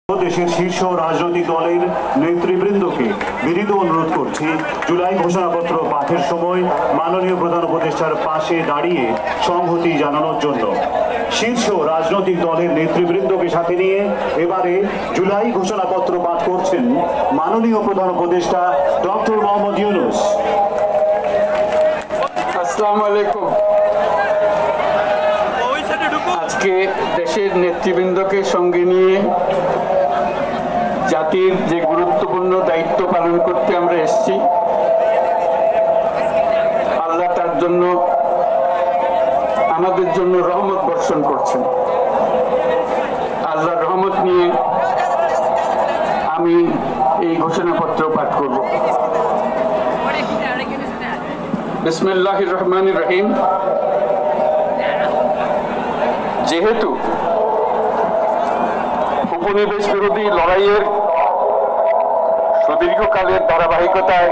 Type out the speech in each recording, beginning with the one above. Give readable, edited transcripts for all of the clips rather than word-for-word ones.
দেশের শীর্ষ রাজনৈতিক দলের নেতৃবৃন্দকে বিনীত অনুরোধ করছি জুলাই ঘোষণাপত্র পাঠের সময় মাননীয় প্রধান উপদেষ্টার পাশে দাঁড়িয়ে সংহতি জানানোর জন্য। শীর্ষ রাজনৈতিক দলের নেতৃবৃন্দকে সাথে নিয়ে এবারে জুলাই ঘোষণাপত্র পাঠ করছেন মাননীয় প্রধান উপদেষ্টা ডক্টর মোহাম্মদ ইউনূস। আসসালামু আলাইকুম। আজকে দেশের নেতৃবৃন্দকে সঙ্গে নিয়ে জাতির যে গুরুত্বপূর্ণ দায়িত্ব পালন করতে আমরা এসেছি, আল্লাহ তার জন্য আমাদের জন্য রহমত বর্ষণ করছেন। আল্লাহর রহমত নিয়ে আমি এই ঘোষণাপত্র পাঠ করব। বিসমিল্লাহির রহমানির রহিম। যেহেতু উপনিবেশ বিরোধী লড়াইয়ের সুদীর্ঘকালের ধারাবাহিকতায়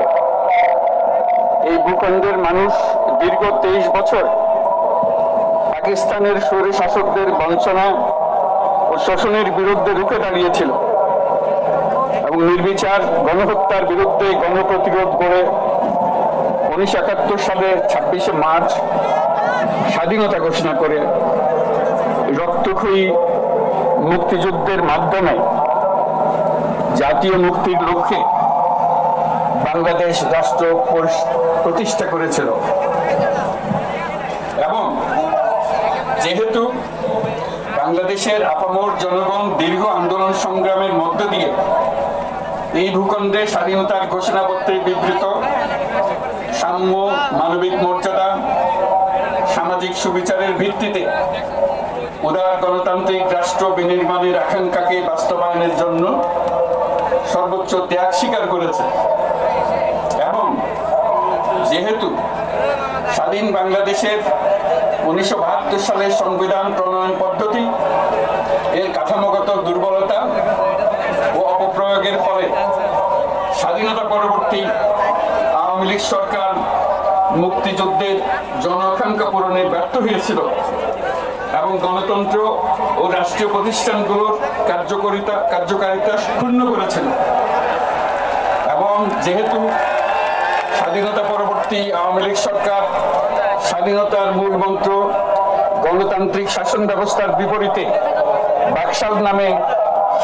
এই ভূখণ্ডের মানুষ দীর্ঘ 23 বছর পাকিস্তানের স্বৈর শাসকদের বঞ্চনা ও শোষণের বিরুদ্ধে রুখে দাঁড়িয়েছিল এবং নির্বিচার গণহত্যার বিরুদ্ধে গণপ্রতিরোধ করে 1971 সালের 26শে মার্চ স্বাধীনতা ঘোষণা করে রক্তক্ষয়ী মুক্তিযুদ্ধের মাধ্যমে জাতীয় মুক্তির লক্ষ্যে বাংলাদেশ রাষ্ট্র প্রতিষ্ঠা করেছিল। এবং যেহেতু বাংলাদেশের আপামর জনগণ দীর্ঘ আন্দোলন সংগ্রামের মধ্য দিয়ে এই ভূখণ্ডে স্বাধীনতার ঘোষণাপত্রে বিবৃত সাম্য, মানবিক মর্যাদা, সামাজিক সুবিচারের ভিত্তিতে উদার গণতান্ত্রিক রাষ্ট্র বিনির্মাণের আকাঙ্ক্ষাকে বাস্তবায়নের জন্য সর্বোচ্চ ত্যাগ স্বীকার করেছে। এবং যেহেতু স্বাধীন বাংলাদেশের 1972 সালের সংবিধান প্রণয়ন পদ্ধতি এর কাঠামোগত দুর্বলতা ও অপপ্রয়োগের ফলে স্বাধীনতা পরবর্তী আওয়ামী লীগ সরকার মুক্তিযুদ্ধের জন আকাঙ্ক্ষা পূরণে ব্যর্থ হয়েছিল এবং গণতন্ত্র ও রাষ্ট্রীয় প্রতিষ্ঠানগুলোর কার্যকারিতা ক্ষুণ্ণ করেছিল। এবং যেহেতু স্বাধীনতা পরবর্তী আওয়ামী লীগ সরকার স্বাধীনতার মূল মন্ত্র গণতান্ত্রিক শাসন ব্যবস্থার বিপরীতে বাকশাল নামে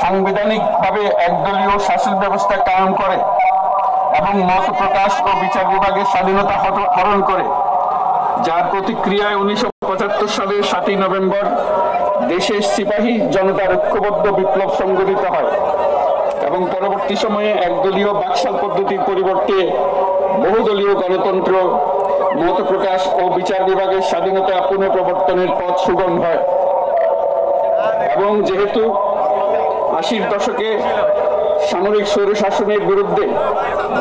সাংবিধানিকভাবে একদলীয় শাসন ব্যবস্থা কায়েম করে এবং মত প্রকাশ ও বিচার বিভাগের স্বাধীনতা হরণ করে, যার প্রতিক্রিয়ায় 1975 সালের 7ই নভেম্বর দেশের সিপাহী জনতার ঐক্যবদ্ধ বিপ্লব সংগঠিত হয় এবং পরবর্তী সময়ে একদলীয় বাকশাল পদ্ধতির পরিবর্তে বহুদলীয় গণতন্ত্র, মত প্রকাশ ও বিচার বিভাগের স্বাধীনতা পুনঃপ্রবর্তনের পথ সুগম হয়। এবং যেহেতু 80-র দশকে সামরিক স্বৈরশাসনের বিরুদ্ধে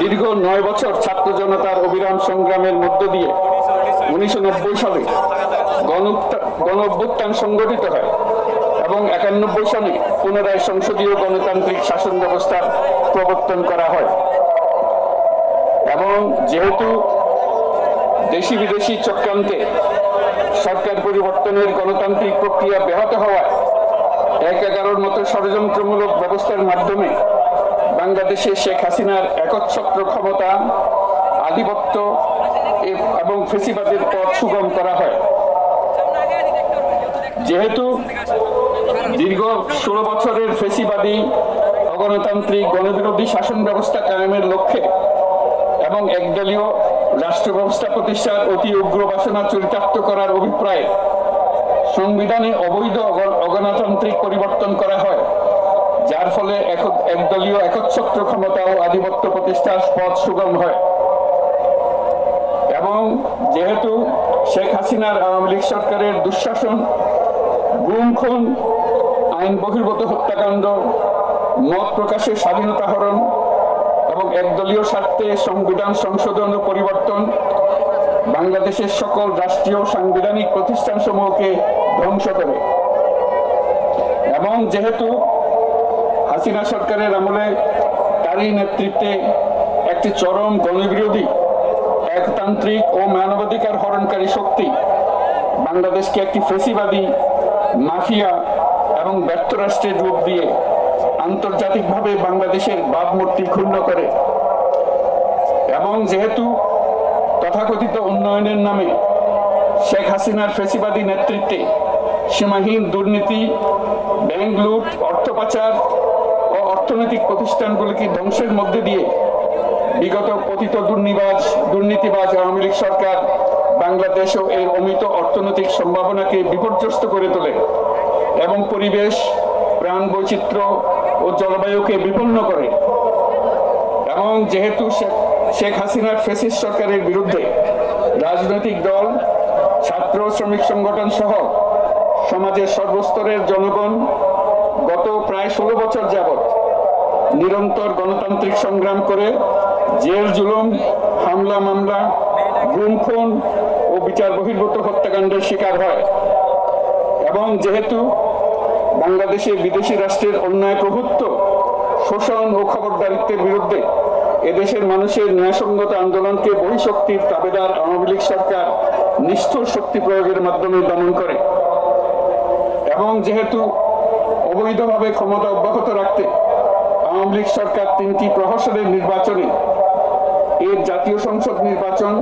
দীর্ঘ 9 বছর ছাত্র জনতার অবিরাম সংগ্রামের মধ্য দিয়ে 1990 সালে গণ অভ্যুত্থান সংগঠিত হয় এবং 91 সালে পুনরায় সংসদীয় গণতান্ত্রিক শাসন ব্যবস্থার প্রবর্তন করা হয়। এবং যেহেতু দেশি বিদেশি চক্রান্তে সরকার পরিবর্তনের গণতান্ত্রিক প্রক্রিয়া ব্যাহত হওয়ায় 1/11 মতো ষড়যন্ত্রমূলক ব্যবস্থার মাধ্যমে বাংলাদেশে শেখ হাসিনার একচ্ছত্র ক্ষমতা, আধিপত্য এবং ফেসিবাদের পথ সুগম করা হয়। যেহেতু দীর্ঘ 16 বছরের ফেসিবাদী অগণতান্ত্রিক গণবিরোধী শাসন ব্যবস্থা কায়েমের লক্ষ্যে এবং একদলীয় রাষ্ট্র ব্যবস্থা প্রতিষ্ঠার অতি উগ্র বাসনা চরিতার্থ করার অভিপ্রায়ে সংবিধানে অবৈধ অগণতান্ত্রিক পরিবর্তন করা হয়, যার ফলে একদলীয় একচ্ছত্র ক্ষমতা ও আধিপত্য প্রতিষ্ঠার পথ সুগম হয়। এবং যেহেতু শেখ হাসিনার আওয়ামী লীগ সরকারের দুঃশাসন, গুম খুন, আইন বহির্ভূত হত্যাকাণ্ড, মত প্রকাশের স্বাধীনতা হরণ এবং একদলীয় স্বার্থে সংবিধান সংশোধন ও পরিবর্তন বাংলাদেশের সকল রাষ্ট্রীয় সাংবিধানিক প্রতিষ্ঠানসমূহকে ধ্বংস করে। এবং যেহেতু হাসিনা সরকারের আমলে তারই নেতৃত্বে একটি চরম গণবিরোধী, একতান্ত্রিক ও মানবাধিকার হরণকারী শক্তি বাংলাদেশকে একটি ফেসিবাদী, মাফিয়া এবং ব্যর্থ রাষ্ট্রের রূপ দিয়ে আন্তর্জাতিকভাবে বাংলাদেশের ভাবমূর্তি ক্ষুণ্ণ করে। এবং যেহেতু তথাকথিত উন্নয়নের নামে শেখ হাসিনার ফ্যাসিবাদী নেতৃত্বে সীমাহীন দুর্নীতি, ব্যাংক লুট, অর্থ পাচার ও অর্থনৈতিক প্রতিষ্ঠানগুলিকে ধ্বংসের মধ্যে দিয়ে বিগত পতিত দুর্নীতিবাজ আওয়ামী লীগ সরকার বাংলাদেশ ও এর অমিত অর্থনৈতিক সম্ভাবনাকে বিপর্যস্ত করে তোলে এবং পরিবেশ, প্রাণ বৈচিত্র্য ও জলবায়ুকে বিপন্ন করে। এবং যেহেতু শেখ হাসিনার ফ্যাসিস্ট সরকারের বিরুদ্ধে রাজনৈতিক দল, ছাত্র শ্রমিক সংগঠন সহ সমাজের সর্বস্তরের জনগণ গত প্রায় 16 বছর যাবৎ নিরন্তর গণতান্ত্রিক সংগ্রাম করে জেল জুলুম, হামলা মামলা, গুম খুন ও বিচার বহির্ভূত হত্যাকাণ্ডের শিকার হয়। এবং যেহেতু বাংলাদেশে বিদেশি রাষ্ট্রের অন্যায় প্রভুত্ব, শোষণ ও খবরদারিত্বের বিরুদ্ধে এদেশের মানুষের ন্যায়সঙ্গত আন্দোলনকে বহিঃশক্তির তাবেদার আওয়ামী লীগ সরকার নিষ্ঠুর শক্তি প্রয়োগের মাধ্যমে দমন করে। এবং যেহেতু অবৈধভাবে ক্ষমতা অব্যাহত রাখতে আওয়ামী লীগ সরকার 3টি প্রহসনের নির্বাচনে এর জাতীয় সংসদ নির্বাচন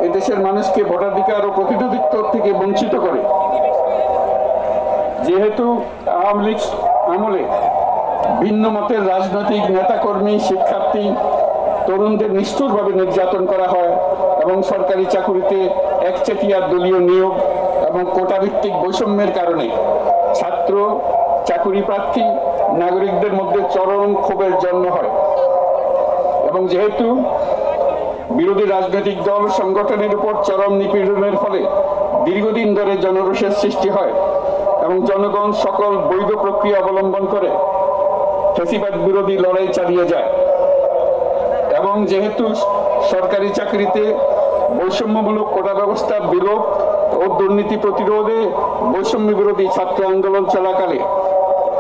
এদেশের মানুষকে ভোটাধিকার ও প্রতিনিধিত্ব থেকে বঞ্চিত করে। যেহেতু আওয়ামী লীগ আমলে ভিন্ন মতের রাজনৈতিক নেতাকর্মী, শিক্ষার্থী, তরুণদের নিষ্ঠুরভাবে নির্যাতন করা হয় এবং সরকারি চাকুরিতে একচেটিয়া দলীয় নিয়োগ এবং কোটাভিত্তিক বৈষম্যের কারণে ছাত্র, চাকুরি প্রার্থী, নাগরিকদের মধ্যে চরম ক্ষোভের জন্ম হয়। এবং যেহেতু বিরোধী রাজনৈতিক দল সংগঠনের উপর চরম নিপীড়নের ফলে দীর্ঘদিন ধরে জনরোষের সৃষ্টি হয় এবং জনগণ সকল বৈধ প্রক্রিয়া অবলম্বন করে ফ্যাসিবাদ বিরোধী লড়াই চালিয়ে যায়। এবং যেহেতু সরকারি চাকরিতে বৈষম্যমূলক কোটা ব্যবস্থার বিলোপ ও দুর্নীতি প্রতিরোধে বৈষম্য বিরোধী ছাত্র আন্দোলন চলাকালে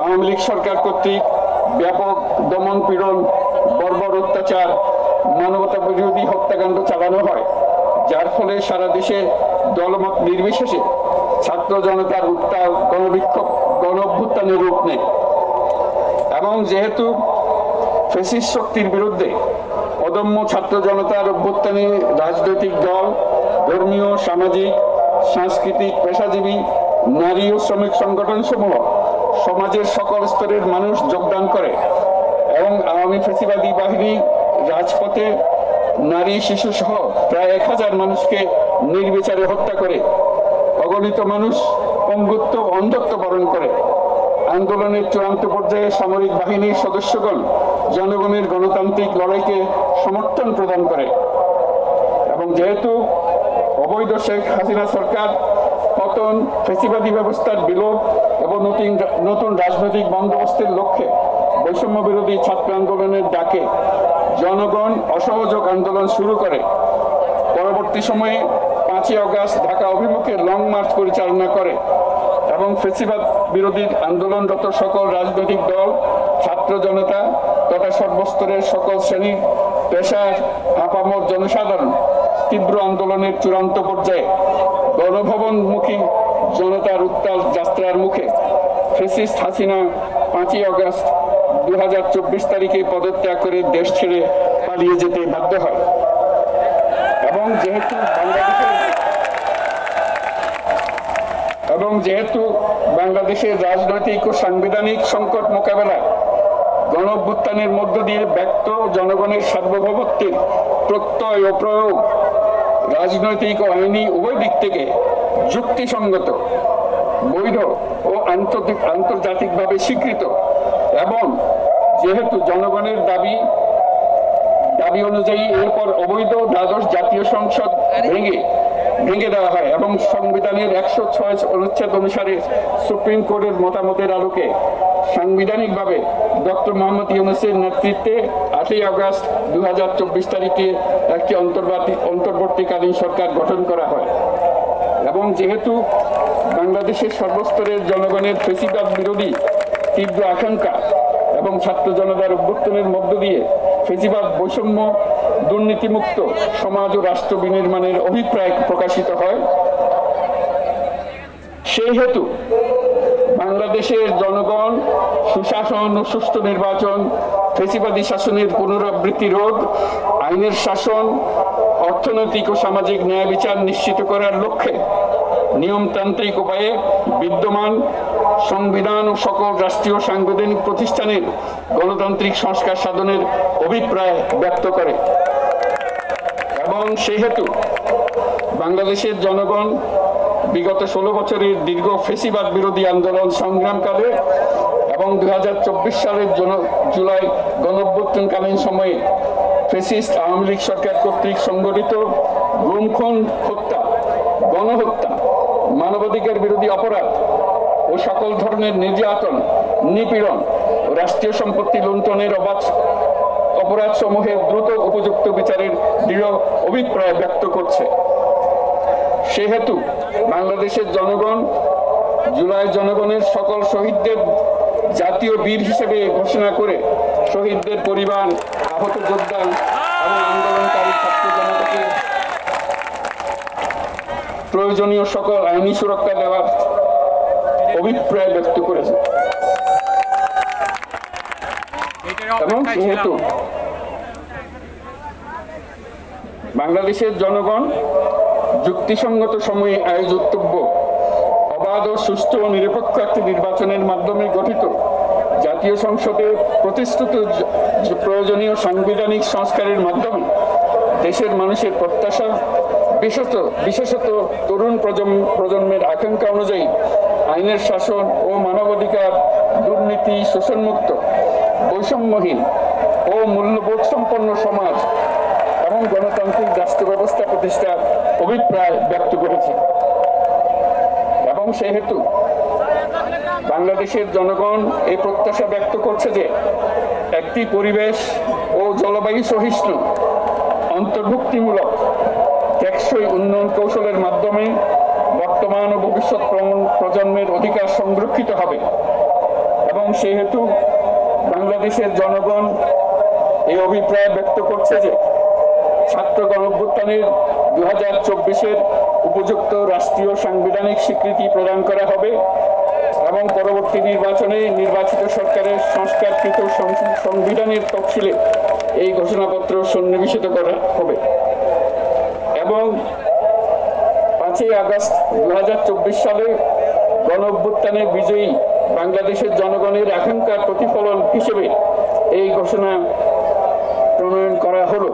আওয়ামী লীগ সরকার কর্তৃক ব্যাপক দমন পীড়ন, বর্বর অত্যাচার, মানবতা বিরোধী হত্যাকাণ্ড চালানো হয়, যার ফলে সারা দেশে দলমত নির্বিশেষে ছাত্র জনতার উত্তাল গণবিক্ষোভ, গণঅভ্যুত্থানের রূপ নেয়। এবং যেহেতু ফ্যাসিস্ট শক্তির বিরুদ্ধে অদম্য ছাত্র জনতার অভ্যুত্থানে রাজনৈতিক দল, ধর্মীয়, সামাজিক, সাংস্কৃতিক, পেশাজীবী, নারী ও শ্রমিক সংগঠন সমূহ সমাজের সকল স্তরের মানুষ যোগদান করে এবং আওয়ামী ফ্যাসিবাদী বাহিনী রাজপথে নারী, শিশু সহ প্রায় 1000 মানুষকে নির্বিচারে হত্যা করে, অগণিত মানুষ পঙ্গুত্ব, অন্ধত্ব বরণ করে। আন্দোলনের চূড়ান্ত পর্যায়ে সামরিক বাহিনীর সদস্যগণ জনগণের গণতান্ত্রিক লড়াইকে সমর্থন প্রদান করে। এবং যেহেতু অবৈধ শেখ হাসিনা সরকার পতন, ফ্যাসিবাদী ব্যবস্থার বিলোপ এবং নতুন রাজনৈতিক বন্দোবস্তের লক্ষ্যে বৈষম্য বিরোধী ছাত্র আন্দোলনের ডাকে জনগণ অসহযোগ আন্দোলন শুরু করে, পরবর্তী সময়ে 5ই আগস্ট ঢাকা অভিমুখে লং মার্চ পরিচালনা করে এবং ফ্যাসিবাদ বিরোধী আন্দোলনরত সকল রাজনৈতিক দল, ছাত্র জনতা তথা সর্বস্তরের সকল শ্রেণী, পেশার, আপামর জনসাধারণ তীব্র আন্দোলনের চূড়ান্ত পর্যায়ে গণভবনমুখী জনতার উত্তাল যাত্রার মুখে ফ্যাসিস্ট হাসিনা 5ই আগস্ট 2024 তারিখে পদত্যাগ করে দেশ ছেড়ে পালিয়ে যেতে বাধ্য হয়। এবং যেহেতু বাংলাদেশের রাজনৈতিক ও সাংবিধানিক সংকট মোকাবেলায় গণঅভ্যুত্থানের মধ্য দিয়ে ব্যক্ত জনগণের সার্বভৌমত্বের প্রত্যয় ও প্রয়োগ রাজনৈতিক ও আইনি উভয় দিক থেকে যুক্তিসঙ্গত, বৈধ ও আন্তর্জাতিকভাবে স্বীকৃত এবং যেহেতু জনগণের দাবি অনুযায়ী এরপর অবৈধ দ্বাদশ জাতীয় সংসদ ভেঙে দেওয়া হয় এবং সংবিধানের 106 অনুচ্ছেদ অনুসারে সুপ্রিম কোর্টের মতামতের আলোকে সাংবিধানিকভাবে ডক্টর মোহাম্মদ ইউনূসের নেতৃত্বে 8ই আগস্ট 2024 তারিখে একটি অন্তর্বর্তীকালীন সরকার গঠন করা হয়। এবং যেহেতু বাংলাদেশের সর্বস্তরের জনগণের ফ্যাসিবাদ বিরোধী তীব্র আকাঙ্ক্ষা এবং ছাত্র জনতার অভ্যুত্থানের মধ্য দিয়ে ফ্যাসিবাদ, বৈষম্য, দুর্নীতিমুক্ত সমাজ ও রাষ্ট্র বিনির্মাণের অভিপ্রায় প্রকাশিত হয়, সেই হেতু বাংলাদেশের জনগণ সুশাসন ও সুষ্ঠু নির্বাচন, ফ্যাসিবাদী শাসনের পুনরাবৃত্তি রোধ, আইনের শাসন, অর্থনৈতিক ও সামাজিক ন্যায় বিচার নিশ্চিত করার লক্ষ্যে নিয়মতান্ত্রিক উপায়ে বিদ্যমান সংবিধান ও সকল রাষ্ট্রীয় সাংবিধানিক প্রতিষ্ঠানের গণতান্ত্রিক সংস্কার সাধনের অভিপ্রায় ব্যক্ত করে। এবং সেহেতু বাংলাদেশের জনগণ বিগত 16 বছরের দীর্ঘ ফ্যাসিবাদ বিরোধী আন্দোলন সংগ্রামকালে এবং 2024 সালের জুলাই গণঅভ্যুত্থানকালীন সময়ে ফ্যাসিস্ট আওয়ামী লীগ সরকার কর্তৃক সংগঠিত গুম খুন, হত্যা, গণহত্যা, মানবাধিকার বিরোধী অপরাধ ও সকল ধরনের নির্যাতন, নিপীড়ন ও রাষ্ট্রীয় সম্পত্তি লুণ্ঠনের অপরাধ সমূহের দ্রুত উপযুক্ত বিচারের দৃঢ় অভিপ্রায় ব্যক্ত করছে। সেহেতু বাংলাদেশের জনগণ জুলাই জনগণের সকল শহীদদের জাতীয় বীর হিসেবে ঘোষণা করে শহীদদের পরিবার, আহত যোদ্ধা এবং আন্দোলনকারী ছাত্র জনতাকে প্রয়োজনীয় সকল আইনি সুরক্ষা দেওয়ার অভিপ্রায় ব্যক্ত করেছে। এবং যেহেতু বাংলাদেশের জনগণ যুক্তিসঙ্গত সময়ে আয়োজিতব্য অবাধ ও সুষ্ঠু ও নিরপেক্ষ একটি নির্বাচনের মাধ্যমে গঠিত জাতীয় সংসদে প্রতিষ্ঠিত প্রয়োজনীয় সাংবিধানিক সংস্কারের মাধ্যমে দেশের মানুষের প্রত্যাশা, বিশেষত তরুণ প্রজন্মের আকাঙ্ক্ষা অনুযায়ী আইনের শাসন ও মানবাধিকার, দুর্নীতি, শোষণমুক্ত, বৈষম্যহীন ও মূল্যবোধ সম্পন্ন সমাজ এবং গণতান্ত্রিক রাষ্ট্র ব্যবস্থা প্রতিষ্ঠার অভিপ্রায় ব্যক্ত করেছে। এবং সেহেতু বাংলাদেশের জনগণ এই প্রত্যাশা ব্যক্ত করছে যে একটি পরিবেশ ও জলবায়ু সহিষ্ণু, অন্তর্ভুক্তিমূলক, টেকসই উন্নয়ন কৌশলের মাধ্যমে বর্তমান ও ভবিষ্যৎ প্রজন্মের অধিকার সংরক্ষিত হবে। এবং সেহেতু বাংলাদেশের জনগণ এই অভিপ্রায় ব্যক্ত করছে যে ছাত্র গণঅভ্যুত্থানের 2024-এর উপযুক্ত রাষ্ট্রীয় সাংবিধানিক স্বীকৃতি প্রদান করা হবে এবং পরবর্তী নির্বাচনে নির্বাচিত সরকারের সংস্কারকৃত সংবিধানের তফসিলে এই ঘোষণাপত্র সন্নিবেশিত করা হবে। এবং 5ই আগস্ট 2024 সালে গণঅভ্যুত্থানে বিজয়ী বাংলাদেশের জনগণের আকাঙ্ক্ষার প্রতিফলন হিসেবে এই ঘোষণা প্রণয়ন করা হলো।